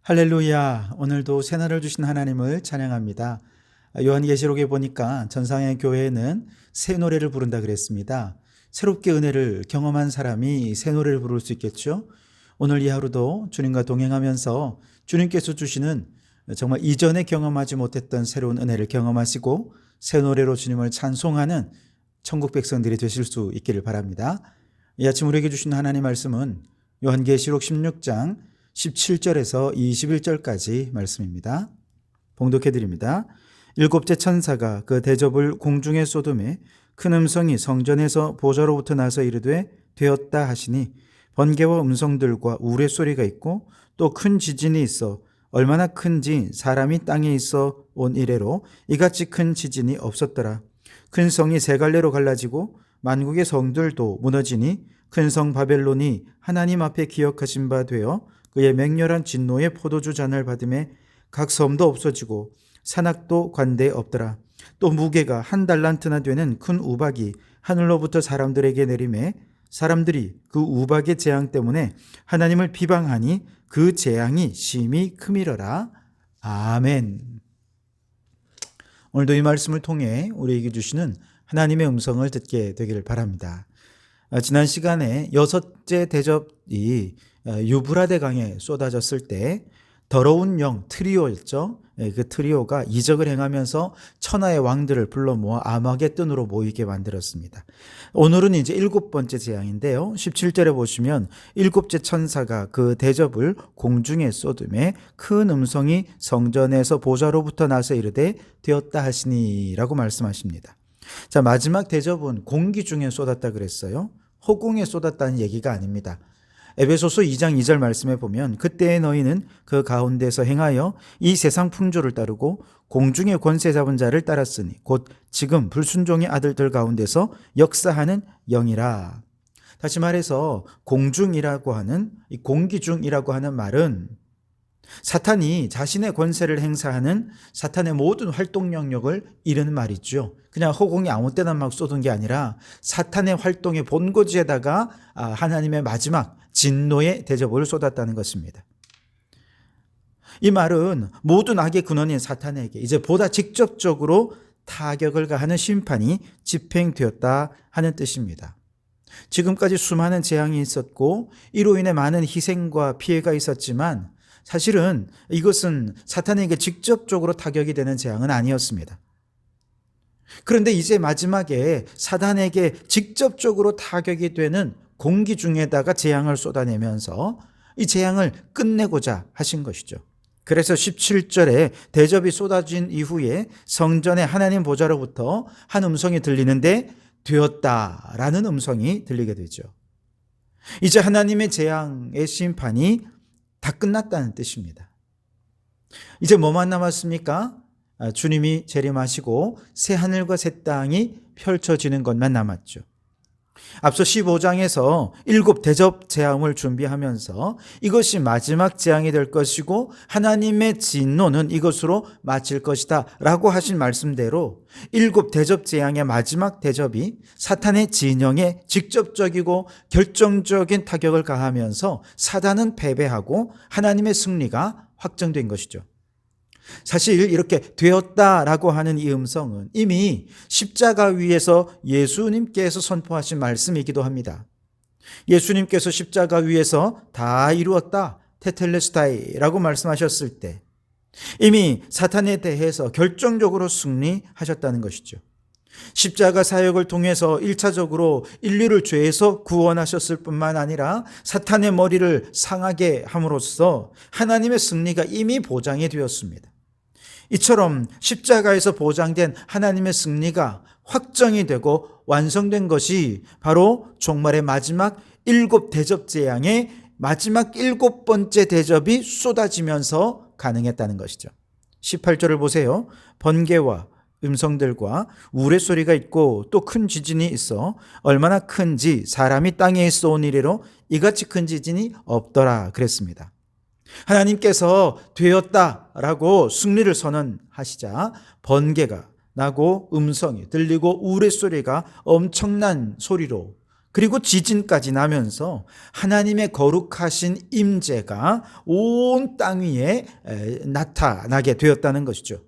할렐루야. 오늘도 새날을 주신 하나님을 찬양합니다. 요한계시록에 보니까 전상의 교회는 새 노래를 부른다 그랬습니다. 새롭게 은혜를 경험한 사람이 새 노래를 부를 수 있겠죠. 오늘 이 하루도 주님과 동행하면서 주님께서 주시는 정말 이전에 경험하지 못했던 새로운 은혜를 경험하시고 새 노래로 주님을 찬송하는 천국 백성들이 되실 수 있기를 바랍니다. 이 아침 우리에게 주신 하나님의 말씀은 요한계시록 16장 17절에서 21절까지 말씀입니다. 봉독해 드립니다. 일곱째 천사가 그 대접을 공중에 쏟음에 큰 음성이 성전에서 보좌로부터 나서 이르되 되었다 하시니 번개와 음성들과 우레소리가 있고 또 큰 지진이 있어 얼마나 큰지 사람이 땅에 있어 온 이래로 이같이 큰 지진이 없었더라. 큰 성이 세 갈래로 갈라지고 만국의 성들도 무너지니 큰 성 바벨론이 하나님 앞에 기억하신 바 되어 그의 맹렬한 진노의 포도주 잔을 받음에 각 섬도 없어지고 산악도 관대에 없더라. 또 무게가 한 달란트나 되는 큰 우박이 하늘로부터 사람들에게 내림에 사람들이 그 우박의 재앙 때문에 하나님을 비방하니 그 재앙이 심히 크미러라. 아멘. 오늘도 이 말씀을 통해 우리에게 주시는 하나님의 음성을 듣게 되기를 바랍니다. 지난 시간에 여섯째 대접이 유브라데 강에 쏟아졌을 때 더러운 영 트리오였죠. 그 트리오가 이적을 행하면서 천하의 왕들을 불러 모아 아마겟돈으로 모이게 만들었습니다. 오늘은 이제 일곱 번째 재앙인데요. 17절에 보시면 일곱째 천사가 그 대접을 공중에 쏟음에 큰 음성이 성전에서 보좌로부터 나서 이르되 되었다 하시니라고 말씀하십니다. 자, 마지막 대접은 공기 중에 쏟았다 그랬어요. 허공에 쏟았다는 얘기가 아닙니다. 에베소서 2장 2절 말씀에 보면 그때의 너희는 그 가운데서 행하여 이 세상 풍조를 따르고 공중의 권세 잡은 자를 따랐으니 곧 지금 불순종의 아들들 가운데서 역사하는 영이라. 다시 말해서 공중이라고 하는 이 공기중이라고 하는 말은 사탄이 자신의 권세를 행사하는 사탄의 모든 활동 영역을 이르는 말이죠. 그냥 허공에 아무 때나 막 쏟은 게 아니라 사탄의 활동의 본거지에다가 하나님의 마지막 진노의 대접을 쏟았다는 것입니다. 이 말은 모든 악의 근원인 사탄에게 이제 보다 직접적으로 타격을 가하는 심판이 집행되었다 하는 뜻입니다. 지금까지 수많은 재앙이 있었고 이로 인해 많은 희생과 피해가 있었지만 사실은 이것은 사탄에게 직접적으로 타격이 되는 재앙은 아니었습니다. 그런데 이제 마지막에 사탄에게 직접적으로 타격이 되는 공기 중에다가 재앙을 쏟아내면서 이 재앙을 끝내고자 하신 것이죠. 그래서 17절에 대접이 쏟아진 이후에 성전의 하나님 보좌로부터 한 음성이 들리는데 되었다라는 음성이 들리게 되죠. 이제 하나님의 재앙의 심판이 다 끝났다는 뜻입니다. 이제 뭐만 남았습니까? 주님이 재림하시고 새 하늘과 새 땅이 펼쳐지는 것만 남았죠. 앞서 15장에서 일곱 대접 재앙을 준비하면서 이것이 마지막 재앙이 될 것이고 하나님의 진노는 이것으로 마칠 것이다 라고 하신 말씀대로 일곱 대접 재앙의 마지막 대접이 사탄의 진영에 직접적이고 결정적인 타격을 가하면서 사단은 패배하고 하나님의 승리가 확정된 것이죠. 사실 이렇게 되었다라고 하는 이 음성은 이미 십자가 위에서 예수님께서 선포하신 말씀이기도 합니다. 예수님께서 십자가 위에서 다 이루었다 테텔레스타이라고 말씀하셨을 때 이미 사탄에 대해서 결정적으로 승리하셨다는 것이죠. 십자가 사역을 통해서 1차적으로 인류를 죄에서 구원하셨을 뿐만 아니라 사탄의 머리를 상하게 함으로써 하나님의 승리가 이미 보장이 되었습니다. 이처럼 십자가에서 보장된 하나님의 승리가 확정이 되고 완성된 것이 바로 종말의 마지막 일곱 대접 재앙의 마지막 일곱 번째 대접이 쏟아지면서 가능했다는 것이죠. 18절을 보세요. 번개와 음성들과 우레소리가 있고 또 큰 지진이 있어 얼마나 큰지 사람이 땅에 있어 온 이래로 이같이 큰 지진이 없더라 그랬습니다. 하나님께서 되었다라고 승리를 선언하시자 번개가 나고 음성이 들리고 우레소리가 엄청난 소리로 그리고 지진까지 나면서 하나님의 거룩하신 임재가 온 땅 위에 나타나게 되었다는 것이죠.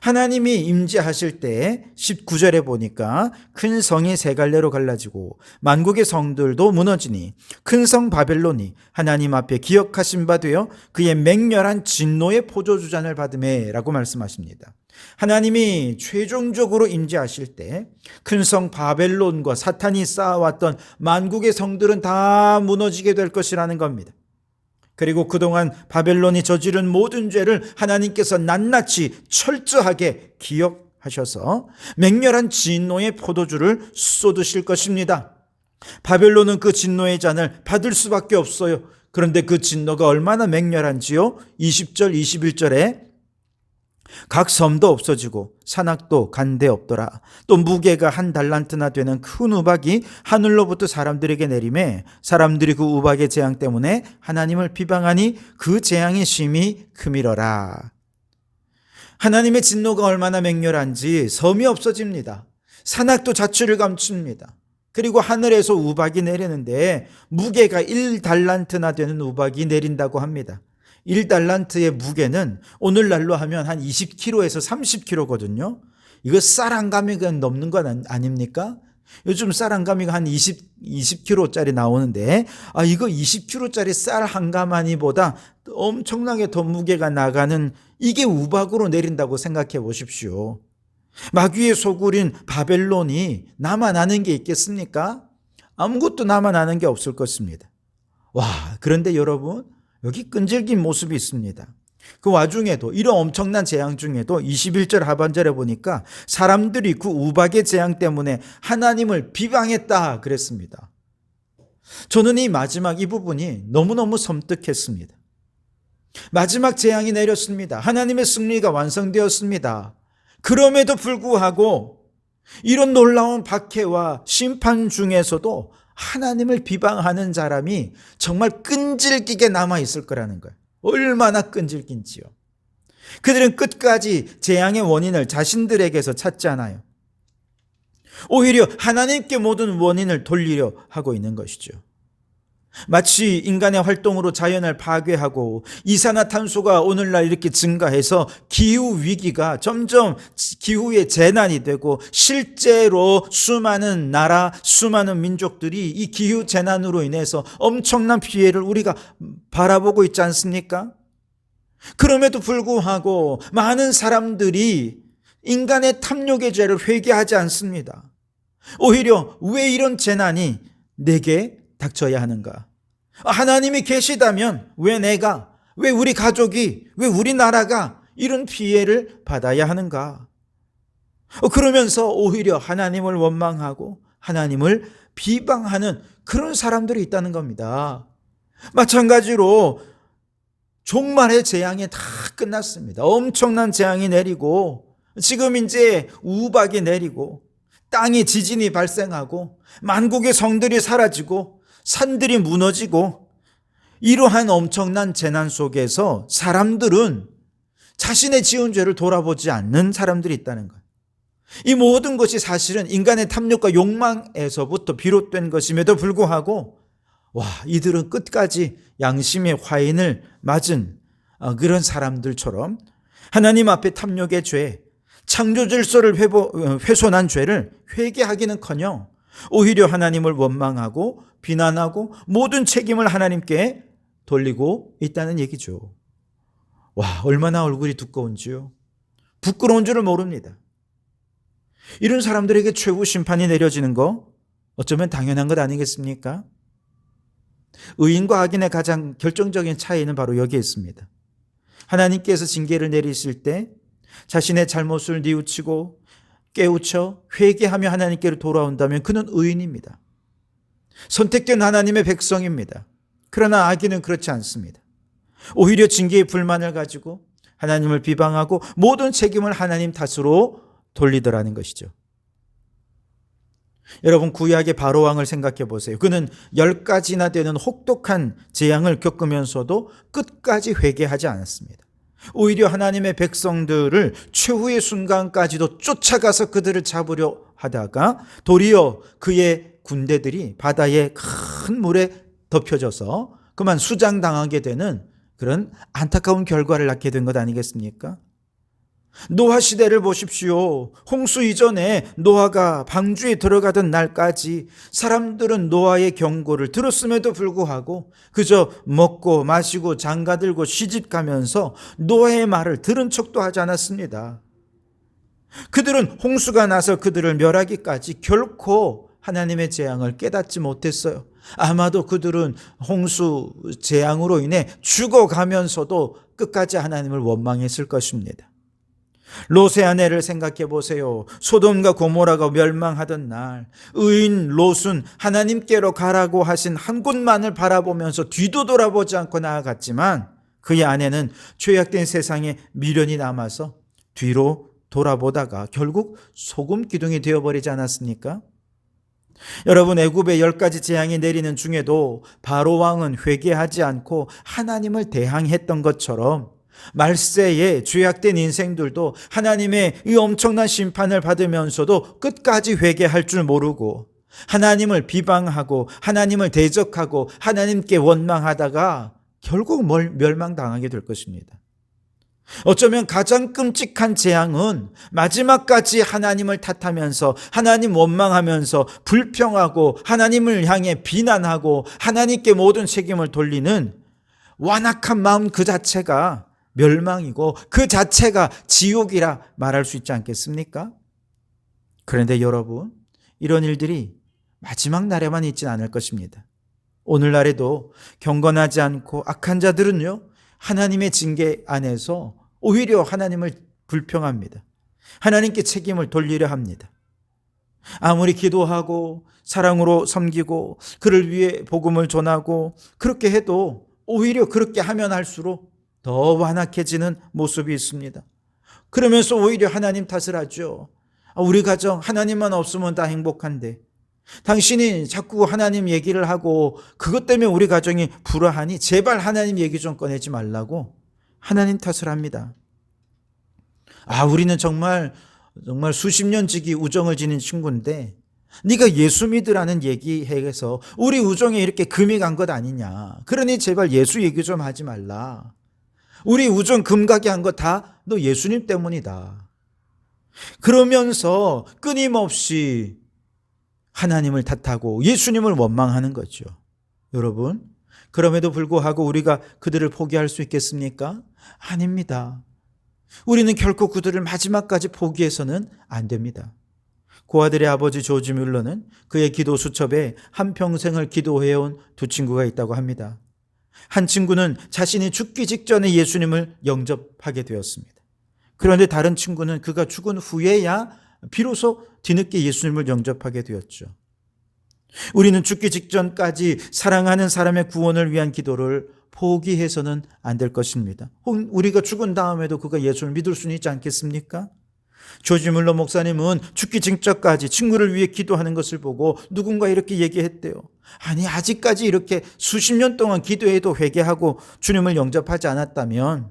하나님이 임재하실 때 19절에 보니까 큰 성이 세 갈래로 갈라지고 만국의 성들도 무너지니 큰 성 바벨론이 하나님 앞에 기억하신 바 되어 그의 맹렬한 진노의 포도주잔을 받으매 라고 말씀하십니다. 하나님이 최종적으로 임재하실 때 큰 성 바벨론과 사탄이 쌓아왔던 만국의 성들은 다 무너지게 될 것이라는 겁니다. 그리고 그동안 바벨론이 저지른 모든 죄를 하나님께서 낱낱이 철저하게 기억하셔서 맹렬한 진노의 포도주를 쏟으실 것입니다. 바벨론은 그 진노의 잔을 받을 수밖에 없어요. 그런데 그 진노가 얼마나 맹렬한지요? 20절, 21절에 각 섬도 없어지고 산악도 간데 없더라. 또 무게가 한 달란트나 되는 큰 우박이 하늘로부터 사람들에게 내리매 사람들이 그 우박의 재앙 때문에 하나님을 비방하니 그 재앙이 심히 크미러라. 하나님의 진노가 얼마나 맹렬한지 섬이 없어집니다. 산악도 자취를 감춥니다. 그리고 하늘에서 우박이 내리는데 무게가 1달란트나 되는 우박이 내린다고 합니다. 1달란트의 무게는 오늘날로 하면 한 20kg에서 30kg거든요. 이거 쌀 한 가미가 넘는 건 아닙니까? 요즘 쌀 한 가미가 한 20kg짜리 나오는데 이거 20kg짜리 쌀 한 가마니보다 엄청나게 더 무게가 나가는 이게 우박으로 내린다고 생각해 보십시오. 마귀의 소굴인 바벨론이 남아나는 게 있겠습니까? 아무것도 남아나는 게 없을 것입니다. 그런데 여러분 여기 끈질긴 모습이 있습니다. 그 와중에도 이런 엄청난 재앙 중에도 21절 하반절에 보니까 사람들이 그 우박의 재앙 때문에 하나님을 비방했다 그랬습니다. 저는 이 마지막 이 부분이 너무너무 섬뜩했습니다. 마지막 재앙이 내렸습니다. 하나님의 승리가 완성되었습니다. 그럼에도 불구하고 이런 놀라운 박해와 심판 중에서도 하나님을 비방하는 사람이 정말 끈질기게 남아있을 거라는 거예요. 얼마나 끈질긴지요. 그들은 끝까지 재앙의 원인을 자신들에게서 찾지 않아요. 오히려 하나님께 모든 원인을 돌리려 하고 있는 것이죠. 마치 인간의 활동으로 자연을 파괴하고 이산화탄소가 오늘날 이렇게 증가해서 기후위기가 점점 기후의 재난이 되고 실제로 수많은 나라, 수많은 민족들이 이 기후재난으로 인해서 엄청난 피해를 우리가 바라보고 있지 않습니까? 그럼에도 불구하고 많은 사람들이 인간의 탐욕의 죄를 회개하지 않습니다. 오히려 왜 이런 재난이 내게 닥쳐야 하는가? 하나님이 계시다면 왜 내가, 왜 우리 가족이, 왜 우리나라가 이런 피해를 받아야 하는가? 그러면서 오히려 하나님을 원망하고 하나님을 비방하는 그런 사람들이 있다는 겁니다. 마찬가지로 종말의 재앙이 다 끝났습니다. 엄청난 재앙이 내리고 지금 이제 우박이 내리고 땅에 지진이 발생하고 만국의 성들이 사라지고 산들이 무너지고 이러한 엄청난 재난 속에서 사람들은 자신의 지은 죄를 돌아보지 않는 사람들이 있다는 거예요. 이 모든 것이 사실은 인간의 탐욕과 욕망에서부터 비롯된 것임에도 불구하고 이들은 끝까지 양심의 화인을 맞은 그런 사람들처럼 하나님 앞에 탐욕의 죄, 창조 질서를 훼손한 죄를 회개하기는커녕 오히려 하나님을 원망하고 비난하고 모든 책임을 하나님께 돌리고 있다는 얘기죠. 얼마나 얼굴이 두꺼운지요. 부끄러운 줄을 모릅니다. 이런 사람들에게 최후 심판이 내려지는 거 어쩌면 당연한 것 아니겠습니까? 의인과 악인의 가장 결정적인 차이는 바로 여기에 있습니다. 하나님께서 징계를 내리실 때 자신의 잘못을 뉘우치고 깨우쳐 회개하며 하나님께로 돌아온다면 그는 의인입니다. 선택된 하나님의 백성입니다. 그러나 악인은 그렇지 않습니다. 오히려 징계의 불만을 가지고 하나님을 비방하고 모든 책임을 하나님 탓으로 돌리더라는 것이죠. 여러분 구약의 바로왕을 생각해 보세요. 그는 10가지나 되는 혹독한 재앙을 겪으면서도 끝까지 회개하지 않았습니다. 오히려 하나님의 백성들을 최후의 순간까지도 쫓아가서 그들을 잡으려 하다가 도리어 그의 군대들이 바다의 큰 물에 덮여져서 그만 수장당하게 되는 그런 안타까운 결과를 낳게 된 것 아니겠습니까? 노아 시대를 보십시오. 홍수 이전에 노아가 방주에 들어가던 날까지 사람들은 노아의 경고를 들었음에도 불구하고 그저 먹고 마시고 장가들고 시집가면서 노아의 말을 들은 척도 하지 않았습니다. 그들은 홍수가 나서 그들을 멸하기까지 결코 하나님의 재앙을 깨닫지 못했어요. 아마도 그들은 홍수 재앙으로 인해 죽어가면서도 끝까지 하나님을 원망했을 것입니다. 롯의 아내를 생각해 보세요. 소돔과 고모라가 멸망하던 날 의인 롯은 하나님께로 가라고 하신 한 곳만을 바라보면서 뒤도 돌아보지 않고 나아갔지만 그의 아내는 죄악된 세상에 미련이 남아서 뒤로 돌아보다가 결국 소금 기둥이 되어버리지 않았습니까? 여러분, 애굽의 10가지 재앙이 내리는 중에도 바로 왕은 회개하지 않고 하나님을 대항했던 것처럼 말세의 죄악된 인생들도 하나님의 이 엄청난 심판을 받으면서도 끝까지 회개할 줄 모르고 하나님을 비방하고 하나님을 대적하고 하나님께 원망하다가 결국 멸망당하게 될 것입니다. 어쩌면 가장 끔찍한 재앙은 마지막까지 하나님을 탓하면서 하나님 원망하면서 불평하고 하나님을 향해 비난하고 하나님께 모든 책임을 돌리는 완악한 마음 그 자체가 멸망이고 그 자체가 지옥이라 말할 수 있지 않겠습니까? 그런데 여러분, 이런 일들이 마지막 날에만 있진 않을 것입니다. 오늘날에도 경건하지 않고 악한 자들은요, 하나님의 징계 안에서 오히려 하나님을 불평합니다. 하나님께 책임을 돌리려 합니다. 아무리 기도하고 사랑으로 섬기고 그를 위해 복음을 전하고 그렇게 해도 오히려 그렇게 하면 할수록 더 완악해지는 모습이 있습니다. 그러면서 오히려 하나님 탓을 하죠. 우리 가정 하나님만 없으면 다 행복한데 당신이 자꾸 하나님 얘기를 하고 그것 때문에 우리 가정이 불화하니 제발 하나님 얘기 좀 꺼내지 말라고 하나님 탓을 합니다. 우리는 정말 수십 년 지기 우정을 지닌 친구인데 네가 예수 믿으라는 얘기해서 우리 우정에 이렇게 금이 간 것 아니냐. 그러니 제발 예수 얘기 좀 하지 말라. 우리 우정 금가게 한 거 다 너 예수님 때문이다. 그러면서 끊임없이 하나님을 탓하고 예수님을 원망하는 거죠. 여러분, 그럼에도 불구하고 우리가 그들을 포기할 수 있겠습니까? 아닙니다. 우리는 결코 그들을 마지막까지 포기해서는 안 됩니다. 고아들의 아버지 조지 뮬러는 그의 기도 수첩에 한평생을 기도해온 두 친구가 있다고 합니다. 한 친구는 자신이 죽기 직전에 예수님을 영접하게 되었습니다. 그런데 다른 친구는 그가 죽은 후에야 비로소 뒤늦게 예수님을 영접하게 되었죠. 우리는 죽기 직전까지 사랑하는 사람의 구원을 위한 기도를 포기해서는 안 될 것입니다. 우리가 죽은 다음에도 그가 예수를 믿을 수는 있지 않겠습니까? 조지 뮬러 목사님은 죽기 직전까지 친구를 위해 기도하는 것을 보고 누군가 이렇게 얘기했대요. 아니, 아직까지 이렇게 수십 년 동안 기도해도 회개하고 주님을 영접하지 않았다면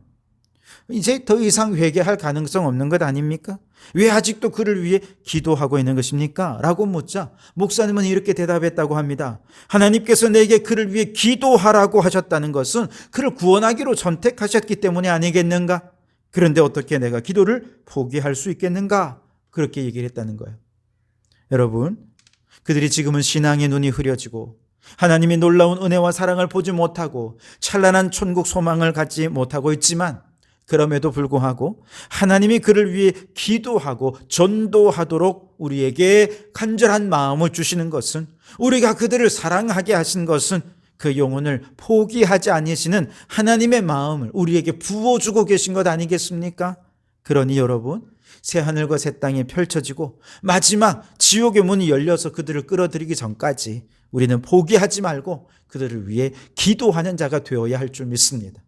이제 더 이상 회개할 가능성 없는 것 아닙니까? 왜 아직도 그를 위해 기도하고 있는 것입니까? 라고 묻자 목사님은 이렇게 대답했다고 합니다. 하나님께서 내게 그를 위해 기도하라고 하셨다는 것은 그를 구원하기로 선택하셨기 때문이 아니겠는가? 그런데 어떻게 내가 기도를 포기할 수 있겠는가? 그렇게 얘기를 했다는 거예요. 여러분, 그들이 지금은 신앙의 눈이 흐려지고 하나님의 놀라운 은혜와 사랑을 보지 못하고 찬란한 천국 소망을 갖지 못하고 있지만 그럼에도 불구하고 하나님이 그를 위해 기도하고 전도하도록 우리에게 간절한 마음을 주시는 것은, 우리가 그들을 사랑하게 하신 것은 그 영혼을 포기하지 아니시는 하나님의 마음을 우리에게 부어주고 계신 것 아니겠습니까? 그러니 여러분, 새하늘과 새 땅이 펼쳐지고 마지막 지옥의 문이 열려서 그들을 끌어들이기 전까지 우리는 포기하지 말고 그들을 위해 기도하는 자가 되어야 할 줄 믿습니다.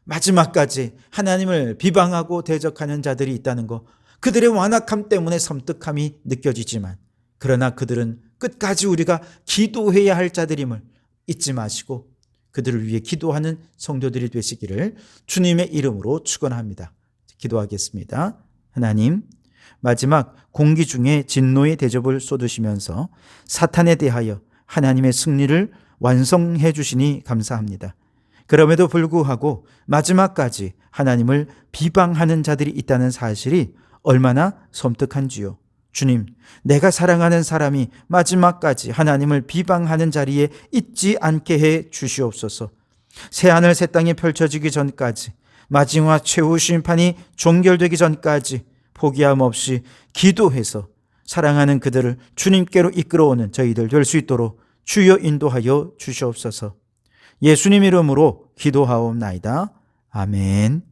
마지막까지 하나님을 비방하고 대적하는 자들이 있다는 것, 그들의 완악함 때문에 섬뜩함이 느껴지지만 그러나 그들은 끝까지 우리가 기도해야 할 자들임을 잊지 마시고 그들을 위해 기도하는 성도들이 되시기를 주님의 이름으로 축원합니다. 기도하겠습니다. 하나님, 마지막 공기 중에 진노의 대접을 쏟으시면서 사탄에 대하여 하나님의 승리를 완성해 주시니 감사합니다. 그럼에도 불구하고 마지막까지 하나님을 비방하는 자들이 있다는 사실이 얼마나 섬뜩한지요. 주님, 내가 사랑하는 사람이 마지막까지 하나님을 비방하는 자리에 있지 않게 해 주시옵소서. 새하늘 새 땅이 펼쳐지기 전까지, 마지막 최후 심판이 종결되기 전까지 포기함 없이 기도해서 사랑하는 그들을 주님께로 이끌어오는 저희들 될 수 있도록 주여 인도하여 주시옵소서. 예수님 이름으로 기도하옵나이다. 아멘.